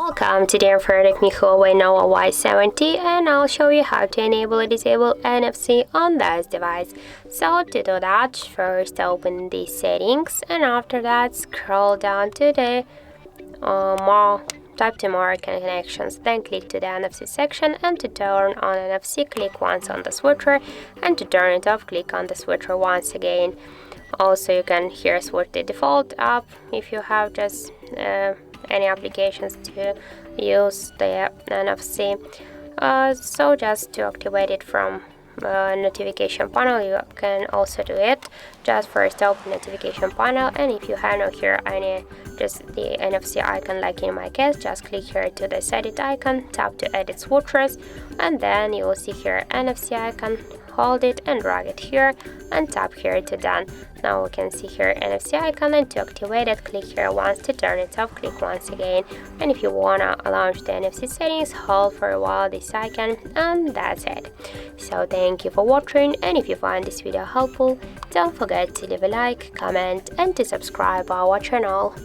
Welcome, today I'm with me HUAWEI Nova Y70 and I'll show you how to enable or disable NFC on this device. So to do that, first open the settings and after that scroll down to the type to more connections, then click to the NFC section, and to turn on NFC click once on the switcher, and to turn it off click on the switcher once again. Also you can here switch the default app if you have just any applications to use the NFC. So just to activate it from notification panel, you can also do it. Just first open notification panel, and if you have no here any just the NFC icon like in my case, just click here to the edit icon, tap to edit switchers, and then you will see here NFC icon. Hold it and drag it here and tap here to done. Now we can see here NFC icon, and to activate it click here once, to turn it off click once again, and if you wanna launch the NFC settings hold for a while this icon, and that's it. So thank you for watching, and if you find this video helpful don't forget to leave a like, comment and to subscribe our channel.